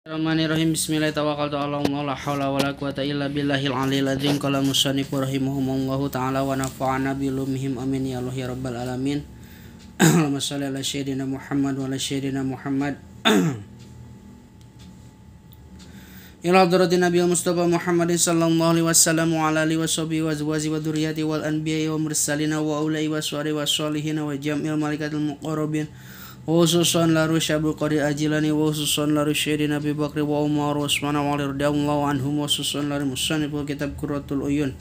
Bismillahirrahmanirrahim. Bismillah tawakkaltu 'ala Allah la haula wala quwata illa billahil aliyil azim. Qala musannifu rahimahumullahu ta'ala wa nafa'ana bi ulumihim amin ya Allah ya rabbal alamin. Allahumma shalli ala sayyidina Muhammad wa ala sayyidina Muhammad. Ila hadratin Nabiyil Mustafa Muhammadin sallallahu alaihi wasallam wa ala alihi washabihi wa azwaji wa dzurriyyati wal anbiya'i wa mursalina wa ulai wa syari wa sholihin wa jam'il malaikatil muqarrabin. Khususan laru Syabul Qadir Ajilani wa khususan laru Syedina Abi Bakri wa Umar wa Usman wa Ali radhiyallahu anhum wa khususan laru musanniful kitab Qurratul Uyun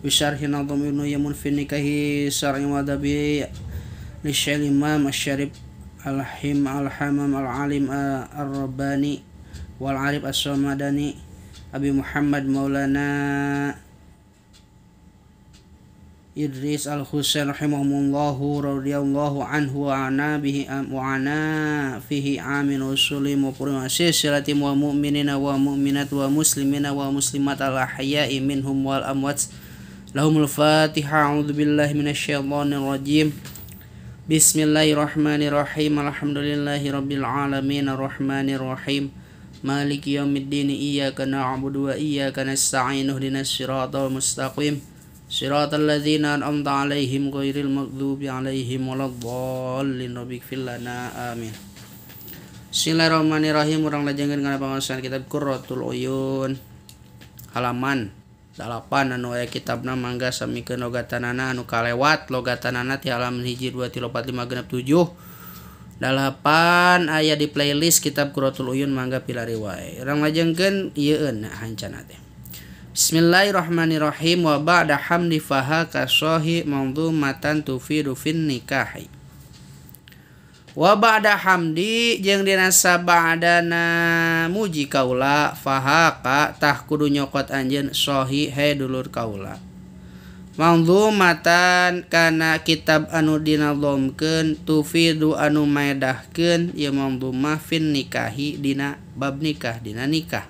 bi syarhi Nadham Ibnu Yamun fi nikahi syar'i wa adabi li Syekh Imam Asy-Syarif Al-Him Al-Hamam Al-Alim Ar-Rabbani wal Arif As-Samadani Abi Muhammad Maulana Idris Al-Husain rahimahumullahu radhiyallahu anhu wa ana fihi amin usuli wa silati wa mu'minina wa mu'minat wa muslimina wa muslimat al-ahya'i minhum wal amwat. Lahumul Fatiha. A'udzu billahi minasyaitonir rajim. Bismillahirrahmanirrahim. Alhamdulillahi rabbil alamin arrahmanir rahim. Maliki yaumiddin. Iyyaka na'budu wa iyyaka nasta'in. Ihdinas siratal mustaqim. Siratal ladzina an'amta 'alaihim ghairil maghdubi 'alaihim waladdallin. Rabbighfir lana amin. Bismillahirrahmanirrahim. Urang lajengkeun kana pangaosan kitab Qurratul Uyun halaman 8 anu aya kitabna mangga samikeun logatanana anu kalewat logatanana ti halaman 1 2 3 4 5 genep 7 8 aya di playlist kitab Qurratul Uyun mangga pilari wae. Urang lajengkeun ieu hancana teh. Bismillahirrahmanirrahim. Wa ba'da hamdi faha kasohi mangdumatan tufidu fin nikahi. Wa ba'da hamdi jeung dina sabadana muji kaula faha ka tah kudu nyokot anjeun sohi he dulur kaula. Mangdumatan kana kitab anu dinadhomkeun tufidu anu maedahkeun ieu mangdumah fin nikahi dina bab nikah dina nikah.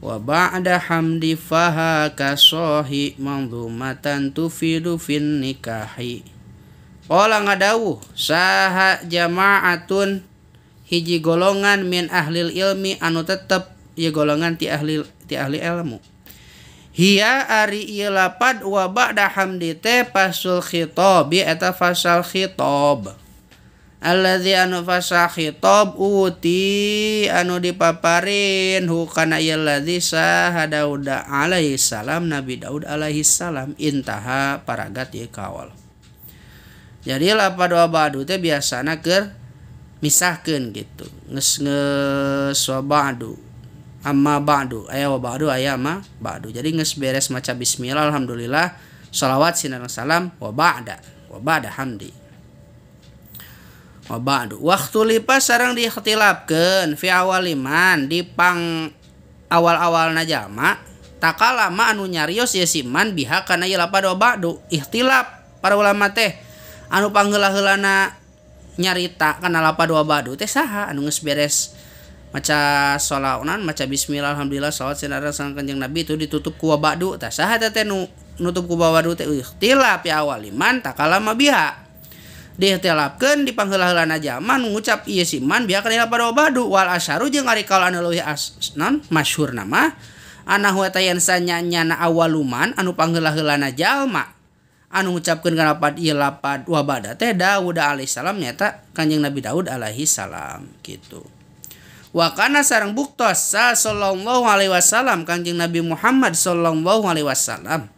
Wa ba'da hamdi faha kasohi mangdumatan tufidu fin nikahi. Qala ngadawuh saha jama'atun hiji golongan min ahlil ilmi anu tetep ieu golongan ti ahli ilmu. Hiya ari ieu lapad wa ba'da hamdi teh fasul khitabi eta fasal khitab. Alladzi anu fasa khitab uti anu dipaparin hukana ieu ladzi saha Daud alaihi salam Nabi Daud alaihi salam intaha paragat ieu kaol. Jadi lapad wa ba'du teh biasana keur misahkeun gitu. Geus wa ba'du amma ba'du aya wa ba'du aya amma ba'du. Jadi geus beres maca bismillah alhamdulillah shalawat sinar salam wa ba'da hamdi. Wa ba'du waktu lipas sareng diikhtilafkeun fi awaliman di pang awal-awalna jalma takalama anu nyarios ieu siman biha kana ieu lapad wa ba'du ikhtilaf para ulama teh anu pangheula-heulana nyarita kana lapad wa ba'du teh saha anu geus beres maca sholawat maca bismillah alhamdulillah shalawat sinar sang Kanjeng Nabi itu ditutup ku wa ba'du tah saha teh nu nutup ku wa ba'du teh ikhtilaf fi awaliman takalama biha diikhtilafkeun di pangheula-heulana jalma ngucap ieu siman biha kana lapad wa ba'du wal asharu jeung ari kaul anu leuwih asnan masyhur nama anahu eta yen sanyana awaluman anu pangheula-heulana jalma anu ngucapkeun kana lapad ieu lapad wa ba'da teh Daud alaihi salam nyata Kanjeng Nabi Daud alaihi salam kitu. Wa kana sareng buktos sallallahu alaihi wasallam Kanjeng Nabi Muhammad sallallahu alaihi wasallam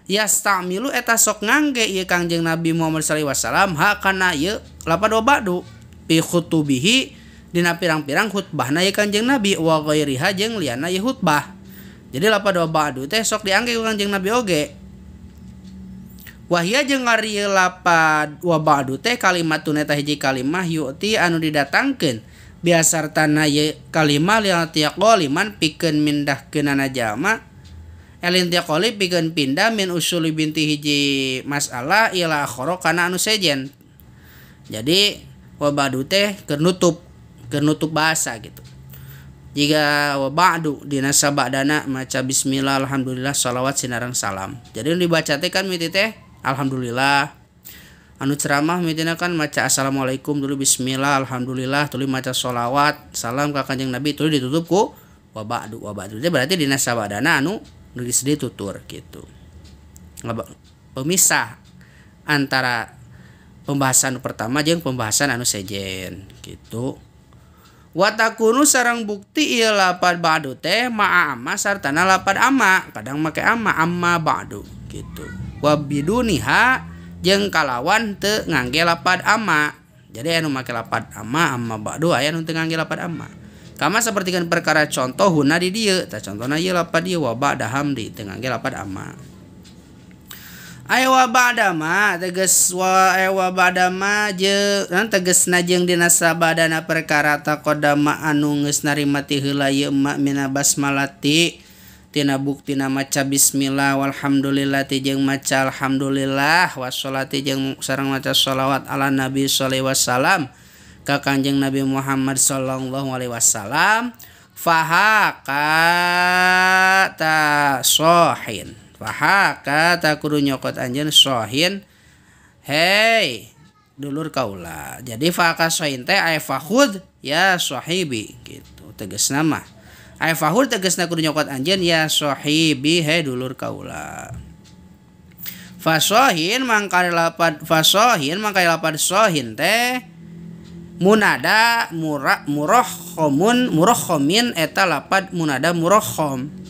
yastamilu eta sok ngangge ieu Kanjeng Nabi Muhammad sallallahu alaihi wasallam ha kana ieu lapad wa ba'du fi khutubihi dina pirang-pirang khutbahna ieu Kanjeng Nabi wa ghairiha jeung liana ieu khutbah. Jadi lapad wa ba'du teh sok diangge ku Kanjeng Nabi oge. Wahia jeung ari ieu lapad wa ba'du teh kalimatun eta hiji kalimah yu'ti anu didatangkeun biasartana ieu kalimah lian tiaqoliman pikeun mindahkeunana jalma elin tiaqoli pikeun pindah min usuli binti hiji masalah ila akhara kana anu sejen. Jadi wa ba'du teh keur nutup bahasa gitu. Jika wa ba'du dina sabadana maca bismillah alhamdulillah shalawat sinareng salam. Jadi dibaca teh kan miti teh alhamdulillah anu ceramah mitina kan maca assalamualaikum dulu, bismillah, alhamdulillah, tuluy maca sholawat salam ka Kanjeng Nabi, tuluy ditutup ku wa ba'du. Itu berarti dina sabadana anu geus ditutur gitu. Pemisah antara pembahasan pertama jeung pembahasan anu sejen gitu. Wa takunu sareng bukti ieu lapad ba'du teh ma'a amma sartana lapad amma, kadang make amma ba'du gitu. Wa biduniha jeung kalawan teu ngangge lapad amma. Jadi anu make lapad amma ba'du aya anu teu ngangge lapad amma. Kama sapertikeun perkara contoh huna di dieu, tah contona ieu lapad ieu wa ba'da hamdi teu ngangge lapad amma. Aya wa ba'da ma tegas wa ba'da ma jeung tegasna jeung dina sabadana perkara taqaddama anu geus narima ti heula ieu ma mina basmalati tina buktina maca bismillah walhamdulillah ti jeung maca alhamdulillah washolati jeung sareng maca sholawat ala nabi sallallahu alaihi wasallam ka Kanjeng Nabi Muhammad sallallahu alaihi wasallam fahaka ta sohin fahaka ta kudu nyokot anjeun sohin hei dulur kaula. Jadi fahaka sohin teh ay fahud ya sahibi gitu tegasna mah. Ay fahud tegasna kudu nyokot anjeun ya sahibi hei dulur kaula. Fasohin mangkali lapad sohin teh munada murokhomin eta lapad munada murokhom.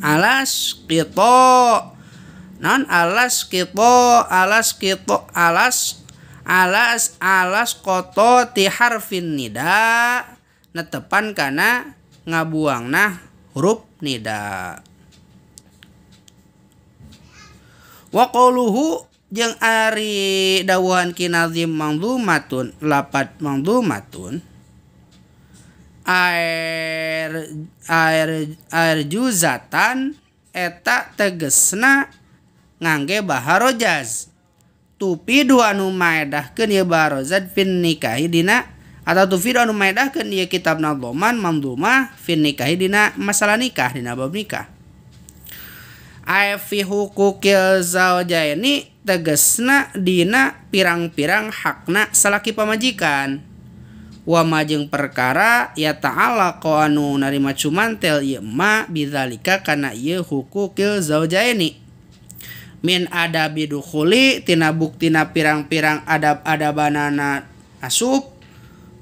Alas qito koto ti harfin nida netepan kana ngabuangna huruf nida. Wa qauluhu jeung ari dawuhan kinazim mangdumatun lapad mangdumatun air juzatan eta tegesna ngangge baharojaz tupidu anu maedahkeun ieu baharojaz fin nikahi dina atau tufidu anu maedahkeun ieu kitabna dhoman mamdumah fin nikahi dina masalah nikah dina bab nikah. Fi hukukil zaujaini tegesna dina pirang-pirang hakna salaki pamajikan. Wa majeng perkara ya ta'ala ko anu narima cumantel ieu ma bidzalika kana ieu hukukil zaujaini min adabi dukhuli tina buktina pirang-pirang adab-adabanana asub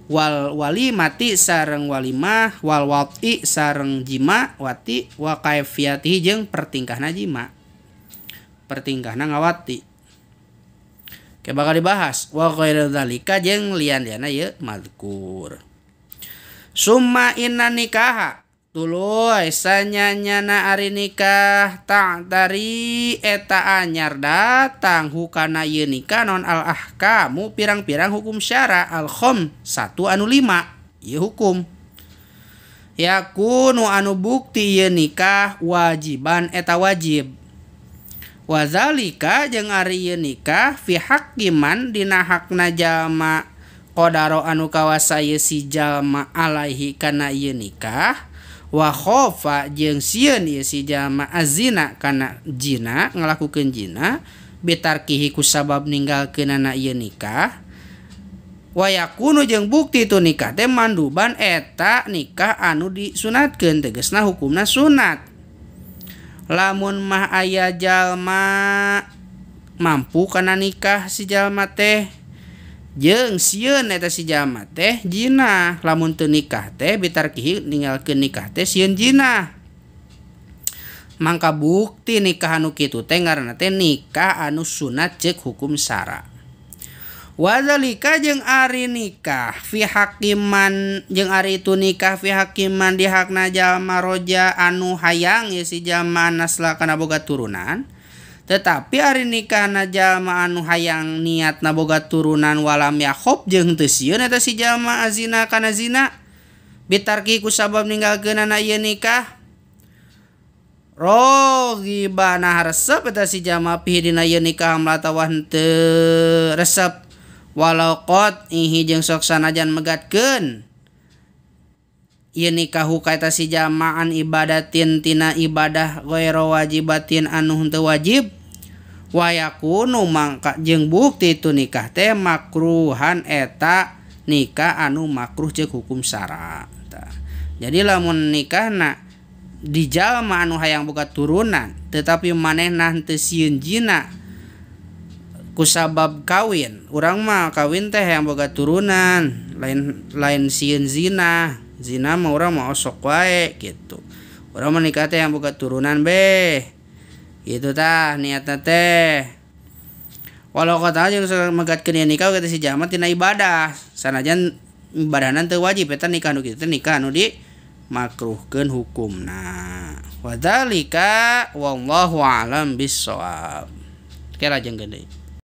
wal walimati sareng walimah wal wati sareng jima wati wa kaifiyatihi jeung pertingkahna jima pertingkahna ngawati. Oke bakal dibahas wa ghairu dzalika jeung lian-lianna ieu mazkur. Summa inna nikaha tuluy sanyanyana ari nikah ta'tari eta anyar datang hukana ieu nikah non al ahkamu pirang-pirang hukum syara al khom 1 anu 5 ieu hukum. Yakunu anu bukti ieu nikah wajiban eta wajib. Wazalika jeung ari ieu nikah fi hakiman dina hakna jalma qadaro anu kawasa ieu si jalma alaihi kana ieu nikah wa khofa jeung sieun ieu si jalma azina kana jina ngalakukeun jina bitarkihi ku sabab ninggalkeunana ieu nikah wa yakunu jeung bukti tu nikah teh manduban eta nikah anu disunatkeun tegasna hukumna sunat. Lamun mah aya jalma mampu kana nikah si jalma teh jeung sieun eta si jalma teh jina lamun teu nikah teh bitarkihi ninggalkeun nikah teh sieun jina mangka bukti nikah anu kitu teh ngaranna teh nikah anu sunat ceuk hukum syara. Wazalika jeung ari nikah fi hakiman jeung ari itu nikah fi hakiman di hakna jalma roja anu hayang ya si jalma nasla kana boga turunan tetapi ari nikahna jalma anu hayang niatna boga turunan walam yakhob jeung teu sieun eta si jalma azina kana zina bitarki ku sabab ninggalkeunana ieu nikah roghibana resep eta si jalma pihi dina ieu nikah mlatawa teu resep walau qad ihi jeung sok sanajan megatkeun ieu nikahu ka eta si jalma an ibadatin tina ibadah ghairu wajibatin anu henteu wajib wa yakunu mangka jeung bukti itu nikah teh makruhan eta nikah anu makruh jeung hukum syara. Jadi lamun nikahna di jalma anu hayang boga turunan tetapi manehna teu sieun jina kusabab kawin, urang mah kawin teh hayang boga turunan lain sieun zina mah urang mah osok wae gitu. Urang mah nikah teh hayang boga turunan beh gitu tah niatna teh. Walau kata jeung megatkeun nikah kata si jalma tina ibadah sanajan ibadahna teu wajib eta nikah nu kitu teh nikah anu di makruhkeun hukumna. Wa dzalika wallahu a'lam bissawab. Kira jeung gede.